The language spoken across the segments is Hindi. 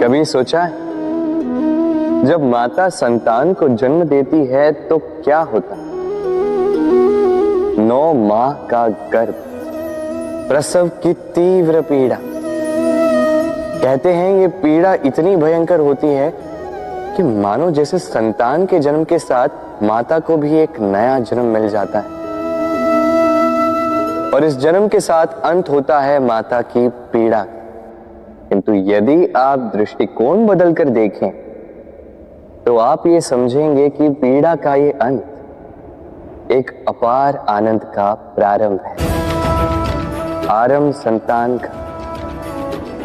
कभी सोचा है जब माता संतान को जन्म देती है तो क्या होता है? 9 माह का गर्भ, प्रसव की तीव्र पीड़ा। कहते हैं ये पीड़ा इतनी भयंकर होती है कि मानो जैसे संतान के जन्म के साथ माता को भी एक नया जन्म मिल जाता है और इस जन्म के साथ अंत होता है माता की पीड़ा। किंतु यदि आप दृष्टिकोण बदलकर देखें तो आप ये समझेंगे कि पीड़ा का ये अंत एक अपार आनंद का प्रारंभ है। आरंभ संतान का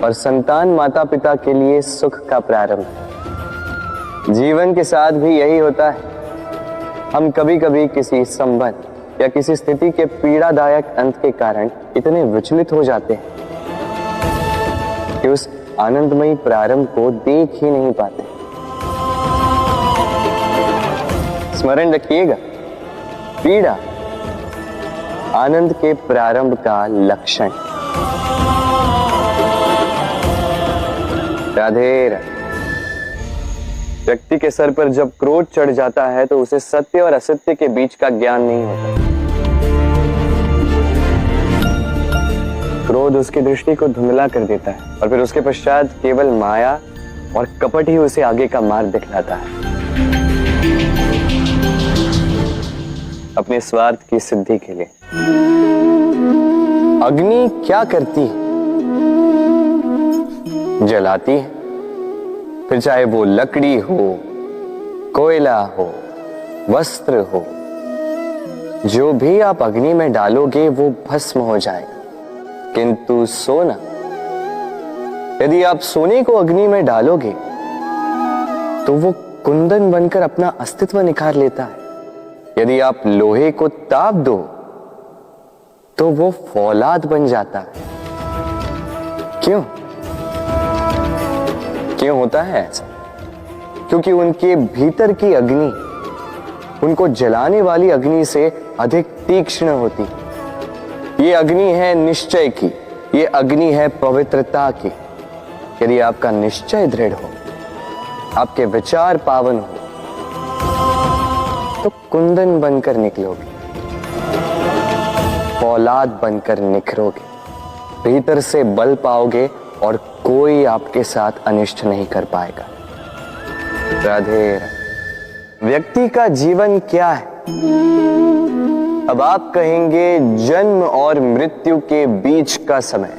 और संतान माता पिता के लिए सुख का प्रारंभ है। जीवन के साथ भी यही होता है। हम कभी कभी किसी संबंध या किसी स्थिति के पीड़ादायक अंत के कारण इतने विचलित हो जाते हैं कि उस आनंदमयी प्रारंभ को देख ही नहीं पाते। स्मरण रखिएगा, पीड़ा आनंद के प्रारंभ का लक्षण। राधे राधे। व्यक्ति के सर पर जब क्रोध चढ़ जाता है तो उसे सत्य और असत्य के बीच का ज्ञान नहीं होता। क्रोध उसकी दृष्टि को धुंधला कर देता है और फिर उसके पश्चात केवल माया और कपट ही उसे आगे का मार्ग दिखलाता है। अपने स्वार्थ की सिद्धि के लिए अग्नि क्या करती है? जलाती है। फिर चाहे वो लकड़ी हो, कोयला हो, वस्त्र हो, जो भी आप अग्नि में डालोगे वो भस्म हो जाएगा। किंतु सोना, यदि आप सोने को अग्नि में डालोगे तो वो कुंदन बनकर अपना अस्तित्व निखार लेता है। यदि आप लोहे को ताप दो तो वो फौलाद बन जाता है। क्यों होता है ऐसा? क्योंकि उनके भीतर की अग्नि उनको जलाने वाली अग्नि से अधिक तीक्ष्ण होती। ये अग्नि है निश्चय की, ये अग्नि है पवित्रता की। यदि आपका निश्चय दृढ़ हो, आपके विचार पावन हो, तो कुंदन बनकर निकलोगे, फौलाद बनकर निखरोगे, भीतर से बल पाओगे और कोई आपके साथ अनिष्ट नहीं कर पाएगा। राधे राधे। व्यक्ति का जीवन क्या है? अब आप कहेंगे जन्म और मृत्यु के बीच का समय।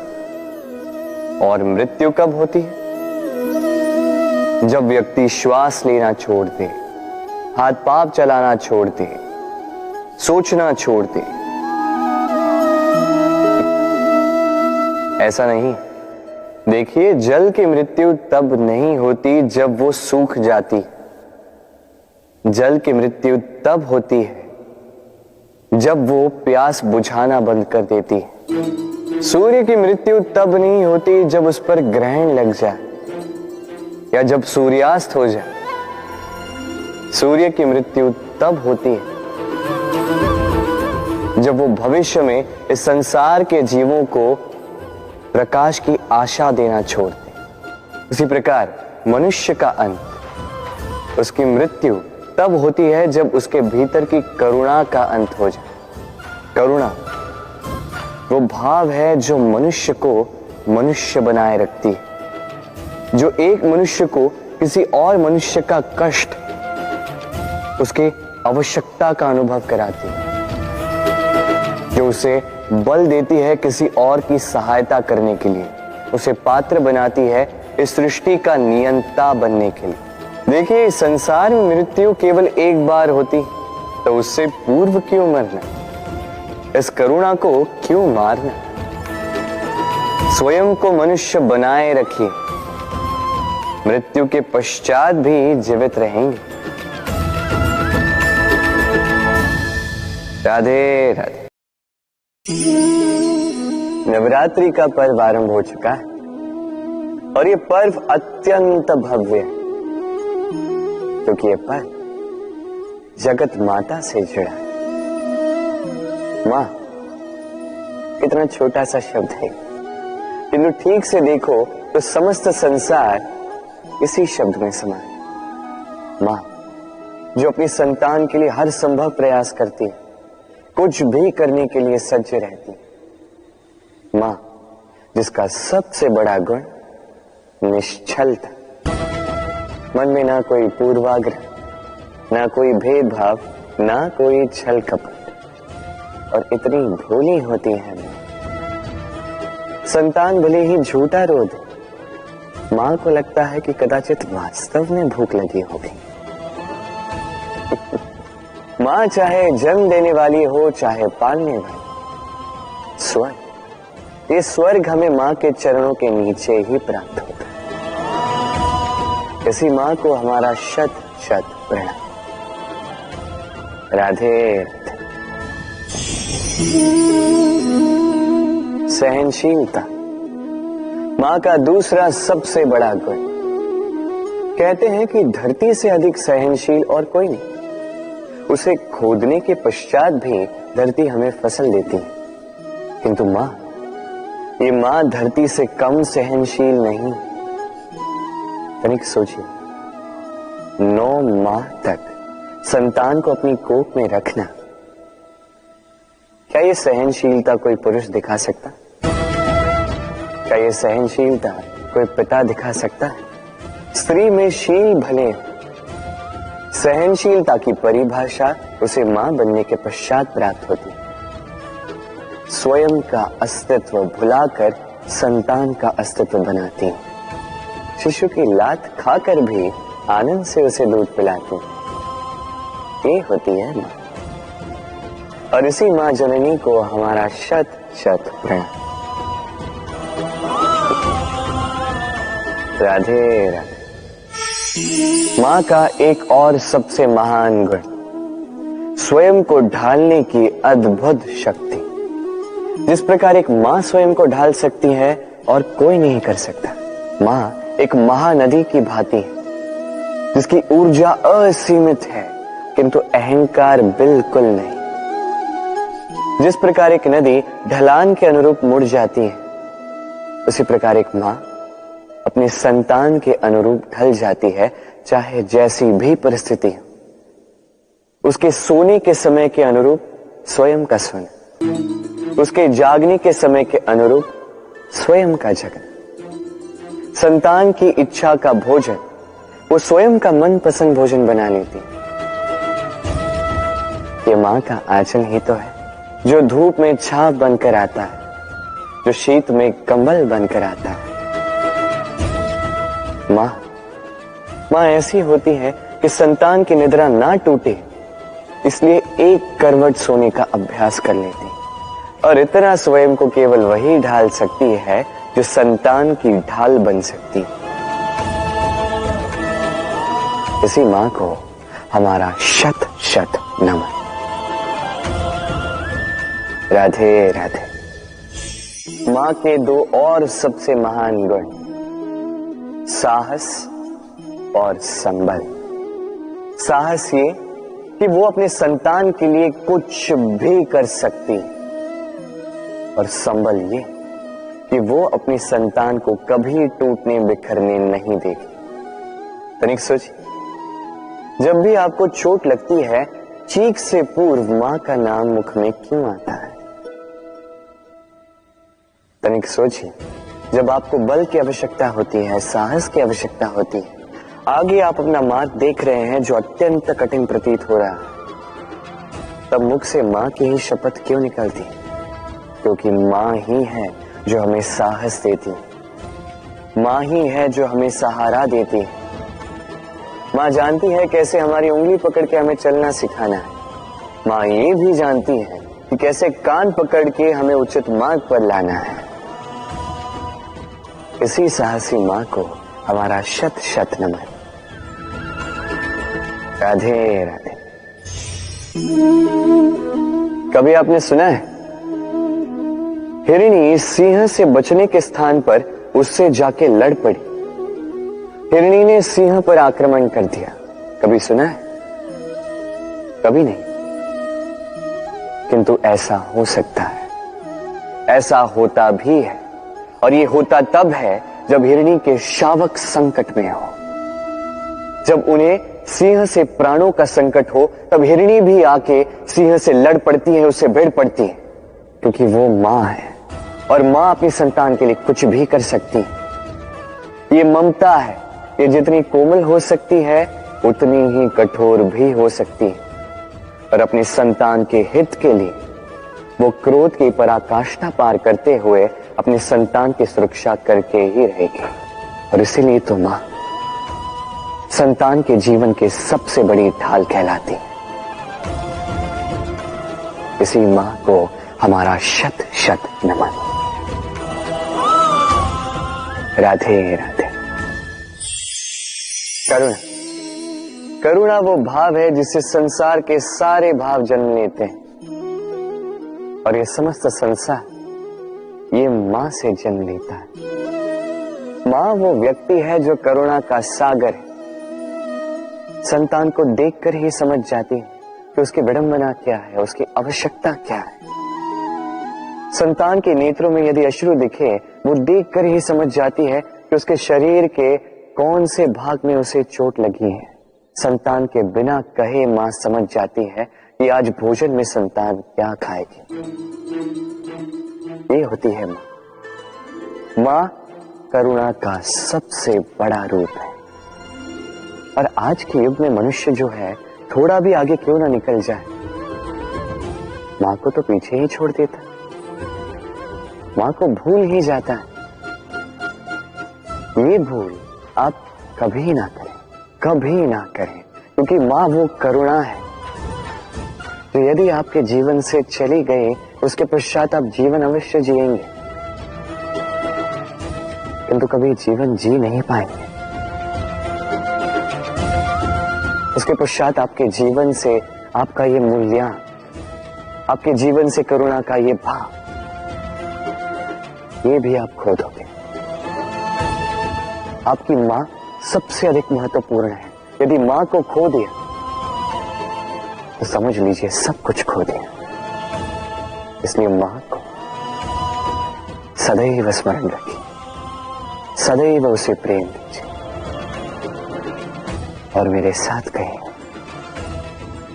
और मृत्यु कब होती है? जब व्यक्ति श्वास लेना छोड़ दे, हाथ पांव चलाना छोड़ दे, सोचना छोड़ दे। ऐसा नहीं। देखिए, जल की मृत्यु तब नहीं होती जब वो सूख जाती। जल की मृत्यु तब होती है जब वो प्यास बुझाना बंद कर देती है। सूर्य की मृत्यु तब नहीं होती जब उस पर ग्रहण लग जाए या जब सूर्यास्त हो जाए। सूर्य की मृत्यु तब होती है जब वो भविष्य में इस संसार के जीवों को प्रकाश की आशा देना छोड़ दे। उसी प्रकार मनुष्य का अंत, उसकी मृत्यु तब होती है जब उसके भीतर की करुणा का अंत हो जाए। करुणा वो भाव है जो मनुष्य को मनुष्य बनाए रखती है, जो एक मनुष्य को किसी और मनुष्य का कष्ट, उसकी आवश्यकता का अनुभव कराती है, जो उसे बल देती है किसी और की सहायता करने के लिए, उसे पात्र बनाती है इस सृष्टि का नियंता बनने के लिए। देखिए, संसार में मृत्यु केवल एक बार होती, तो उससे पूर्व क्यों मरना? इस करुणा को क्यों मारना? स्वयं को मनुष्य बनाए रखिए, मृत्यु के पश्चात भी जीवित रहेंगे। राधे राधे। नवरात्रि का पर्व आरंभ हो चुका है और ये पर्व अत्यंत भव्य है, क्योंकि ये पर्व जगत माता से जुड़ा है। मां कितना छोटा सा शब्द है, किंतु ठीक से देखो तो समस्त संसार इसी शब्द में समा है। मां जो अपनी संतान के लिए हर संभव प्रयास करती है, कुछ भी करने के लिए सज्ज रहती है। मां जिसका सबसे बड़ा गुण निश्चलता, मन में ना कोई पूर्वाग्रह, ना कोई भेदभाव, ना कोई छल कपट, और इतनी भोली होती है मां। संतान भले ही झूठा रो दे, मां को लगता है कि कदाचित वास्तव में भूख लगी होगी। मां चाहे जन्म देने वाली हो चाहे पालने वाली, स्वर्ग, ये स्वर्ग हमें मां के चरणों के नीचे ही प्राप्त होता है। इसी मां को हमारा शत शत प्रणाम। राधे राधे। सहनशीलता मां का दूसरा सबसे बड़ा गुण। कहते हैं कि धरती से अधिक सहनशील और कोई नहीं। उसे खोदने के पश्चात भी धरती हमें फसल देती है, किंतु मां, ये मां धरती से कम सहनशील नहीं। तनिक सोचिए, 9 माह तक संतान को अपनी कोख में रखना, क्या ये सहनशीलता कोई पुरुष दिखा सकता? क्या ये सहनशीलता कोई पिता दिखा सकता है? स्त्री में शील भले, सहनशीलता की परिभाषा उसे मां बनने के पश्चात प्राप्त होती है। स्वयं का अस्तित्व भुलाकर संतान का अस्तित्व बनाती है। शिशु की लात खाकर भी आनंद से उसे दूध पिलाती है। ये होती है मां, और इसी मां जननी को हमारा शत शत प्रणाम। राधे राधे। मां का एक और सबसे महान गुण, स्वयं को ढालने की अद्भुत शक्ति। जिस प्रकार एक मां स्वयं को ढाल सकती है और कोई नहीं कर सकता। मां एक महानदी की भांति है, जिसकी ऊर्जा असीमित है किंतु अहंकार बिल्कुल नहीं। जिस प्रकार एक नदी ढलान के अनुरूप मुड़ जाती है, उसी प्रकार एक मां अपने संतान के अनुरूप ढल जाती है, चाहे जैसी भी परिस्थिति हो। उसके सोने के समय के अनुरूप स्वयं का सोना, उसके जागने के समय के अनुरूप स्वयं का जगना। संतान की इच्छा का भोजन वो स्वयं का मनपसंद भोजन बना लेती। ये मां का आंचल ही तो है, जो धूप में छाप बनकर आता है, जो शीत में कंबल बनकर आता है। मां ऐसी होती है कि संतान की निद्रा ना टूटे, इसलिए एक करवट सोने का अभ्यास कर लेती, और इतना स्वयं को केवल वही ढाल सकती है जो संतान की ढाल बन सकती। इसी मां को हमारा शत शत नमन। राधे राधे। मां के 2 और सबसे महान गुण, साहस और संबल। साहस ये कि वो अपने संतान के लिए कुछ भी कर सकती, और संबल ये कि वो अपनी संतान को कभी टूटने बिखरने नहीं देगी। तनिक सोचिए, जब भी आपको चोट लगती है, चीख से पूर्व मां का नाम मुख में क्यों आता है? तनिक सोचिए, जब आपको बल की आवश्यकता होती है, साहस की आवश्यकता होती है, आगे आप अपना मार्ग देख रहे हैं जो अत्यंत कठिन प्रतीत हो रहा है, तब मुख से मां की ही शपथ क्यों निकलती? क्योंकि मां ही है जो हमें साहस देती है, मां ही है जो हमें सहारा देती है। मां जानती है कैसे हमारी उंगली पकड़ के हमें चलना सिखाना है। मां ये भी जानती है कि कैसे कान पकड़ के हमें उचित मार्ग पर लाना है। इसी साहसी मां को हमारा शत शत नमन। राधे राधे। कभी आपने सुना है, हिरणी सिंह से बचने के स्थान पर उससे जाके लड़ पड़ी। हिरणी ने सिंह पर आक्रमण कर दिया। कभी सुना है? कभी नहीं। किंतु ऐसा हो सकता है, ऐसा होता भी है, और ये होता तब है जब हिरणी के शावक संकट में हो। जब उन्हें सिंह से प्राणों का संकट हो तब हिरणी भी आके सिंह से लड़ पड़ती है, उससे भिड़ पड़ती है, क्योंकि वो मां है और मां अपनी संतान के लिए कुछ भी कर सकती है। ये ममता है, ये जितनी कोमल हो सकती है उतनी ही कठोर भी हो सकती है, और अपनी संतान के हित के लिए वो क्रोध की पराकाष्ठा पार करते हुए अपनी संतान की सुरक्षा करके ही रहेगी। और इसीलिए तो मां संतान के जीवन की सबसे बड़ी ढाल कहलाती है। इसी मां को हमारा शत शत नमन। राधे राधे। करुणा, करुणा वो भाव है जिससे संसार के सारे भाव जन्म लेते हैं, और ये समस्त संसार ये मां से जन्म लेता है। मां वो व्यक्ति है जो करुणा का सागर है। संतान को देखकर ही समझ जाती है कि उसकी विडंबना क्या है, उसकी आवश्यकता क्या है। संतान के नेत्रों में यदि अश्रु दिखे, वो देखकर ही समझ जाती है कि उसके शरीर के कौन से भाग में उसे चोट लगी है। संतान के बिना कहे मां समझ जाती है कि आज भोजन में संतान क्या खाएगी। ये होती है मां। मां करुणा का सबसे बड़ा रूप है। और आज के युग में मनुष्य जो है थोड़ा भी आगे क्यों ना निकल जाए, मां को तो पीछे ही छोड़ देता, मां को भूल ही जाता है। ये भूल आप कभी ना करें, कभी ना करें, क्योंकि मां वो करुणा है जो यदि आपके जीवन से चली गई उसके पश्चात आप जीवन अवश्य जिएंगे, किंतु कभी जीवन जी नहीं पाएंगे। उसके पश्चात आपके जीवन से आपका ये मूल्यांकन, आपके जीवन से करुणा का ये भाव, ये भी आप खो दोगे। आपकी मां सबसे अधिक महत्वपूर्ण है। यदि मां को खो दिया तो समझ लीजिए सब कुछ खो दिया। इसलिए मां को सदैव स्मरण रखिए, सदैव उसे प्रेम दीजिए, और मेरे साथ कहें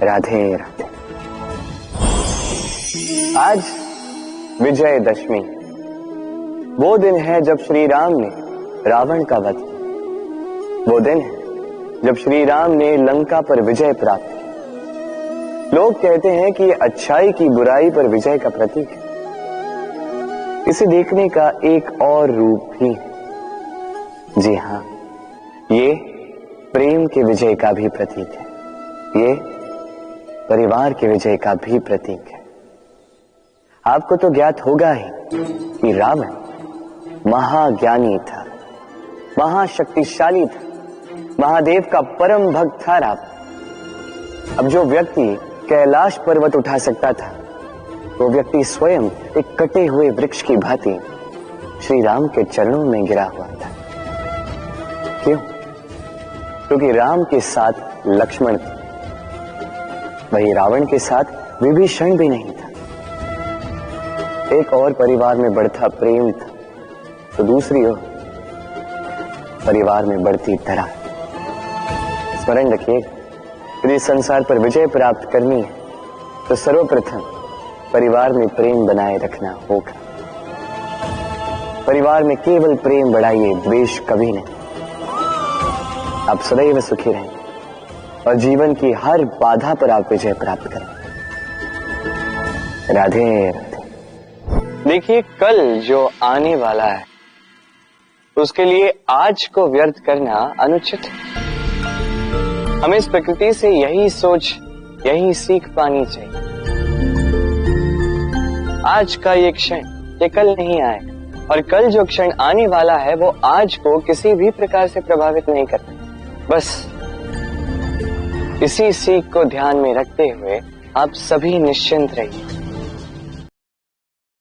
राधे राधे। आज विजयदशमी, वो दिन है जब श्री राम ने रावण का वध किया। वो दिन है जब श्री राम ने लंका पर विजय प्राप्त की। लोग कहते हैं कि ये अच्छाई की बुराई पर विजय का प्रतीक है। इसे देखने का एक और रूप भी है। जी हां, ये प्रेम के विजय का भी प्रतीक है, ये परिवार के विजय का भी प्रतीक है। आपको तो ज्ञात होगा ही कि रावण महाज्ञानी था, महाशक्तिशाली था, महादेव का परम भक्त था रावण। अब जो व्यक्ति कैलाश पर्वत उठा सकता था, वो व्यक्ति स्वयं एक कटे हुए वृक्ष की भांति श्री राम के चरणों में गिरा हुआ था। क्यों? क्योंकि राम के साथ लक्ष्मण था, वही रावण के साथ विभीषण भी नहीं था। एक और परिवार में बढ़ता प्रेम था, तो दूसरी ओर परिवार में बढ़ती तरह। स्मरण रखिएगा, यदि संसार पर विजय प्राप्त करनी है तो सर्वप्रथम परिवार में प्रेम बनाए रखना होगा। परिवार में केवल प्रेम बढ़ाइए, द्वेष कभी नहीं। आप सदैव सुखी रहेंगे और जीवन की हर बाधा पर आप विजय प्राप्त करें। राधे राधे। देखिए, कल जो आने वाला है उसके लिए आज को व्यर्थ करना अनुचित है। हमें इस प्रकृति से यही सोच, यही सीख पानी चाहिए। आज का ये क्षण ये कल नहीं आएगा, और कल जो क्षण आने वाला है वो आज को किसी भी प्रकार से प्रभावित नहीं करता। बस इसी सीख को ध्यान में रखते हुए आप सभी निश्चिंत रहिए,